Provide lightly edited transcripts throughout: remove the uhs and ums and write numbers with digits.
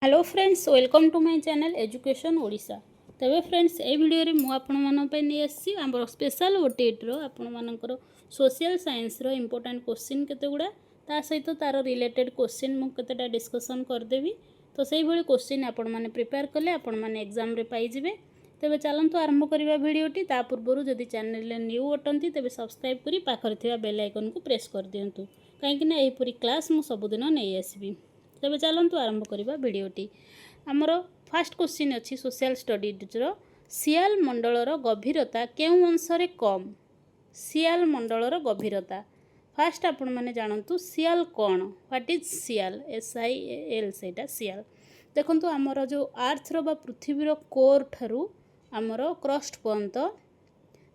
Hello friends welcome to my channel education Odisha. तबे friends ए video रे मु आपण मन पे नै आसी हमर स्पेशल ओटीटी रो आपण मानकर सोशल साइंस रो इंपोर्टेंट क्वेश्चन केते गुडा ता सहित तार रिलेटेड क्वेश्चन मु केतेटा डिस्कशन कर देबी। तो सेही भली क्वेश्चन आपण माने प्रिपेयर कले आपण माने एग्जाम रे पाई जिवे। तबे चलंतु आरंभ करिवा वीडियोटी। ता पूर्वरु जदि चैनल रे न्यू अटंती तबे सब्सक्राइब करी पाखर थिबा बेल आइकन को प्रेस कर दियंतु काहेकि ना एही पूरी क्लास मु सब दिन नै आसीबी। तबे चलंतु आरंभ करिवा वीडियोटी। आमर फास्ट क्वेश्चन अच्छी सोशल स्टडीज सियाल मंडलर गभीरता केउ अंशरे कम। सियाल मंडलर गभीरता फास्ट आपण माने जानतु सियाल कौन व्हाट इज सियाल SIAL सेटा सियाल। देखंतु आमर जो अर्थ रो बा पृथ्वीर कोर ठारू आमर क्रस्ट पर्यंत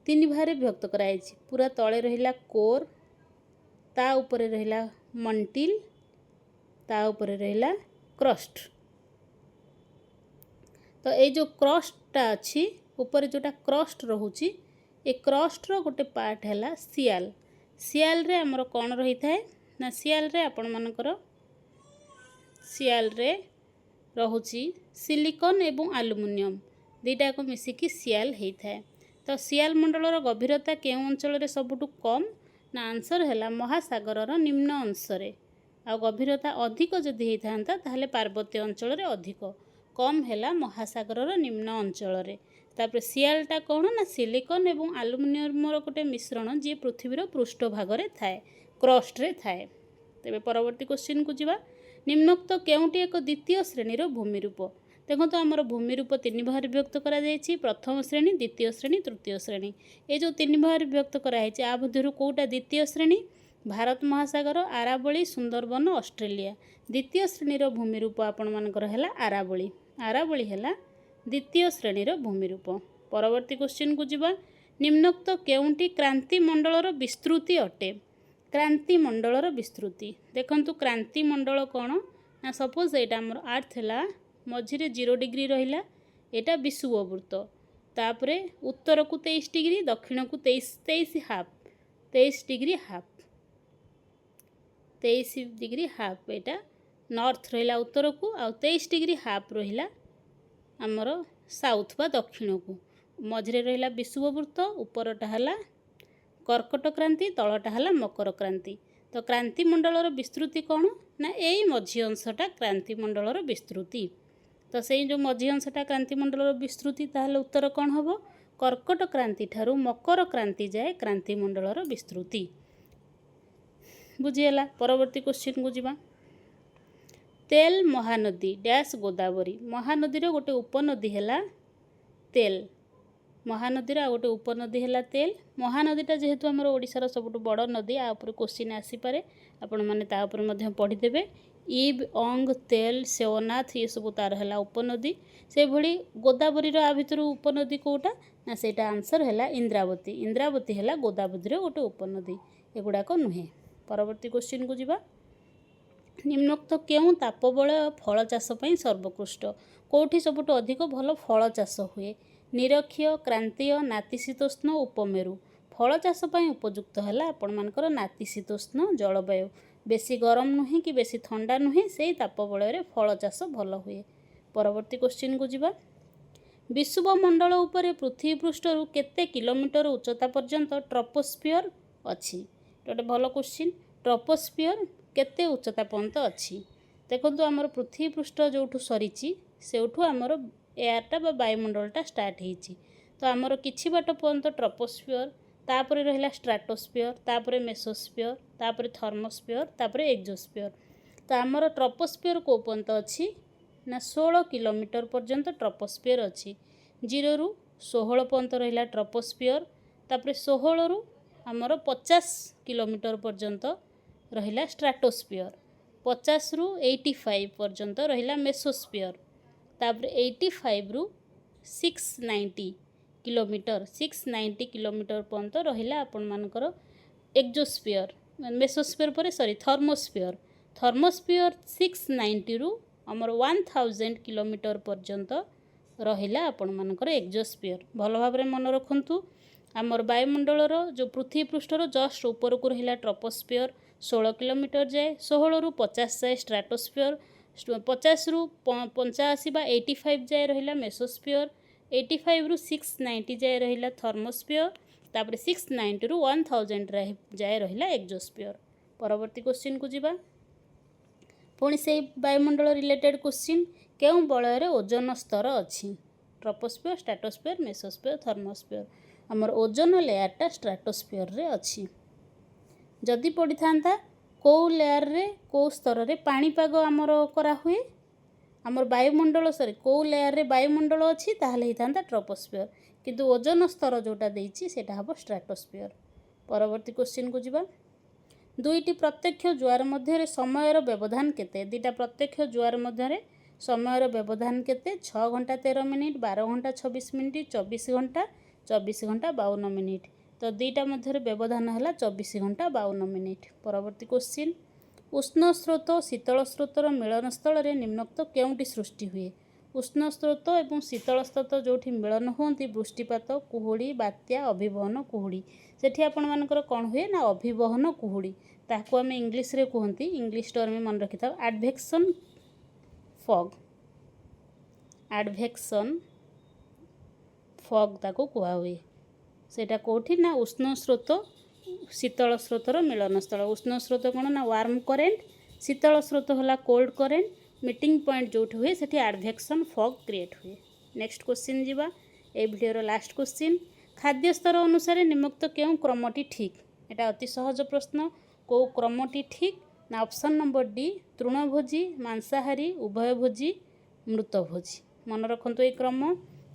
तीन भारे विभक्त कराई। पूरा तले रहिला कोर, ता ऊपर रहिला मंटिल, ता ऊपर रहिला क्रस्ट। तो ये जो क्रस्टा अच्छी ऊपर जोटा क्रस्ट रोची ए क्रस्ट रो गोटे पार्ट है सियाल। सियाल रे हमर कौन रही थाए ना सियाल रे आपण मानकर सियाल रे रहुची सिलिकॉन एवं एल्युमिनियम दुईटा को मिसिकी सियाल होता है। तो सियाल मंडलर गभीरता केउं अंचल सबुठु कम ना आंसर है महासागर निम्न अंशरे। आ गभीरता अधिक जदि होता ताहले पार्वत्य अंचल अधिक, कम है महासागर निम्न अंचल। तापर सियालटा कौन ना सिलिकॉन एवं एल्युमिनियम गोटे मिश्रण जी पृथ्वीर पृष्ठ भाग में थाए क्रस्ट रे थाए। तेबे परवर्ती क्वेश्चन को जीवा। निम्नोक्त केउंटी एक द्वितीय श्रेणीर भूमिरूप। देखो तो आमर भूमिरूप तीन भाग विभक्त करा जायछि, प्रथम श्रेणी, द्वितीय श्रेणी, तृतीय श्रेणी। ये जो तीन भाग विभक्त कराई आ मध्यरु कोटा द्वितीय श्रेणी भारत महासागर, आरावली, सुंदरबन, ऑस्ट्रेलिया। द्वितीय श्रेणीर भूमिरूप आपण मानकर हैला आरावली। आरावली हैला द्वितीय श्रेणीर भूमिरूप। परवर्ती क्वेश्चन को जीवा। निम्नोक्त केउंटी क्रांति मंडलर विस्तृति अटे। क्रांति मंडलर विस्तृति देखंतु क्रांति मंडल कौन ना सपोज एटा हमर अर्थ हैला मझिरे 0 डिग्री रहिला एटा विषुववृत्त। तापरे उत्तर को 23 डिग्री, दक्षिण को 23 half 23 degree half 23 degree half एटा नॉर्थ रहिला उत्तर को, आ 23 डिग्री हाफ रहिला आमर साउथ बा दक्षिण को। मझिरे रहिला विषुववृत्त, उपरटा हला कर्कट क्रांति, तलटा हला मकर क्रांति। तो क्रांति मंडलर विस्तृति कौन ना यही मझी अंशटा क्रांति मंडलर विस्तृति। तो से जो मझी अंशटा क्रांति मंडलर विस्तृति ताहले उत्तर कौन हम कर्कट क्रांति ठारू मकर क्रांति जाए क्रांति मंडलर विस्तृति। बुझीगला। परवर्ती क्वेश्चन को जीवा। तेल महानदी डैश गोदावरी। महानदी रो गोटे उपनदी है तेल। महानदी रो गोटे उपनदी है तेल। महानदीटा जेहेतु आमर ओडिशार सबुठु बड़ नदी आ ऊपर क्वेश्चन आसी पारे, आपण माने ता ऊपर मध्य पढ़ी देबे। इब, अंग, तेल, सेवनाथ ये सब तार है उपनदी। से भली गोदावरी रो आ भितर उपनदी कोटा ना सेटा आंसर है इंद्रावती। इंद्रावती है गोदावरी रो गोटे उपनदी, एगुड़ाक नुहे। परवर्ती क्वेश्चन को जीवा। निम्नोक्त केउं तापबल फल चाष पई सर्वोत्कृष्ट। कोठी सबुठु अधिक भल फल चाष हुए। निरक्षीय, क्रांतीय, नातिशीतोष्ण, उपमेरु। फल चाष पई उपयुक्त है आपण मानकर नातिशीतोष्ण जलवायु। बेसी गरम नुहे कि बेसी ठंडा नुहे, से तापबल रे फल चाष भल हुए। परवर्ती क्वेश्चन को जीवा। विषुवमंडल उपरे पृथ्वी पृष्ठरु केते किलोमीटर उच्चता पर्यंत ट्रोपोस्फियर अछि। गोटे भल क्वेश्चन। ट्रोपोस्फियर केते उच्चता पर्यंत अछि। देखंतु आमर पृथ्वी पृष्ठ जोठु सरीची सेउठु आमर एयरटा बा वायुमंडलटा स्टार्ट होईची। तो आमर किछि बाट पर्यंत ट्रोपोस्फियर, तापरे रहिला स्ट्राटोस्फियर, तापरे मेसोस्फियर, तापरे थर्मोस्फियर, तापरे एक्सोस्फियर। तो आमर ट्रोपोस्फियर को पर्यंत अछि ना 16 किलोमीटर पर्यंत ट्रोपोस्फियर अछि। 0 रु 16 पर्यंत रहिला ट्रोपोस्फियर, तापरे 16 रु आमर 50 किलोमीटर पर्यंत रहिला स्ट्राटोस्फियर, 50 रु 85 पर्यंत रहिला मेसोस्फियर, तापरे 85 रु 690 किलोमीटर पर्यंत रहिला आपण मानकर एक्सोस्फियर। मेसोस्फियर पर थर्मोस्फियर। थर्मोस्फियर 690 रु आमर 1000 किलोमीटर पर्यंत रहिला आपण मानकर एक्सोस्फियर। भल भाबरे मन रखंतु। आमर वायुमंडलर जो पृथ्वी पृष्ठर जस्ट ऊपर को रहिला ट्रोपोस्फियर 16 किलोमीटर जाए, 16 रु 50 जाए स्ट्राटोस्फियर, 50 ରୁ 85 ବା 85 जाए रहिला मेसोस्फियर 85 ରୁ 690 जाए रहिला थर्मोस्फियर तापर 690 ରୁ 1000 जाए रहिला एक्सोस्फियर। परवर्ती क्वेश्चन को जीवा पुणी से वायुमंडल रिलेटेड क्वेश्चन केउं बलय रे ओजोन स्तर अछि ट्रोपोस्फियर स्ट्रेटोस्फियर मेसोस्फियर थर्मोस्फियर हमर ओजोन लेयरटा स्ट्रेटोस्फियर रे अछि। जदि पड़ी थांता को लेयर रे को स्तर रे पाणीपाग आमर करा हुए आमर वायुमंडल सॉरी को लेयर रे वायुमंडल अछि ताहले हितांता ट्रोपोस्फियर किंतु ओजोन स्तर जोटा देइछि सेटा हबो स्ट्रेटोस्फियर। परवर्ती क्वेश्चन को जीवा दुईटी प्रत्यक्ष ज्वार मध्य समय व्यवधान केते दुईटा प्रत्यक्ष ज्वार मध्य समय व्यवधान केते 6 घंटा 13 मिनिट 12 घंटा 26 मिनिट 24 घंटा 52 मिनिट तो दुईटा मध्य व्यवधान है 24 घंटा 52 मिनिट। परवर्ती क्वेश्चन उष्ण स्रोत शीतल स्रोतर मिलन स्थल में निम्नोक्त केउंटी सृष्टि हुए उष्ण स्रोत और शीतल स्रोत जो मिलन होती वृष्टिपात कुहुड़ी बात्या अभिवहन कुहुड़ी सेठी आपण मानकर कौन हुए ना अभिवहन कुहुड़ी ताकू आम इंग्लीश रे कहती इंग्लीश टर्म मन रखी था एडवेक्शन फॉग ताकू कुआ हुए सेटा कोठी ना उष्ण स्रोत शीतल स्रोतर मिलन स्थल उष्ण स्रोत कौन ना वार्म करेंट शीतल स्रोत होला कोल्ड करेंट मीटिंग पॉइंट जो हुए सेठी एडवेक्शन फॉग क्रिएट हुए। नेक्स्ट क्वेश्चन जीवा ए वीडियोर लास्ट क्वेश्चन खाद्य स्तर अनुसार निम्नोक्त केउं क्रमटी ठीक एटा अति सहज प्रश्न को क्रमटी ठीक ना ऑप्शन नंबर डी तृणभोजी मांसाहारी उभयभोजी मृतभोजी मन रखंतु ए क्रम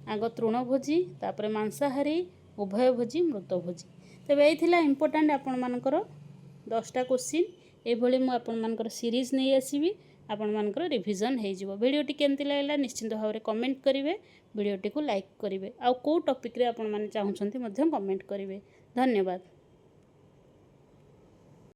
आग तृणभोजी तापर मांसाहारी उभयभोजी मृतभोजी तेबे एथिला इंपोर्टेंट आपण मानकर 10टा क्वेश्चन एभली मु आपण मानकर सीरीज नहीं आसीबी आपण मानकर रिवीजन हो जिवो। वीडियोटी केमती लागला निश्चिंत भाव में कमेंट करेंगे वीडियोटी को लाइक करेंगे आउ को टॉपिक रे आपण माने चाहुछंती मध्यम कमेंट करेंगे। धन्यवाद।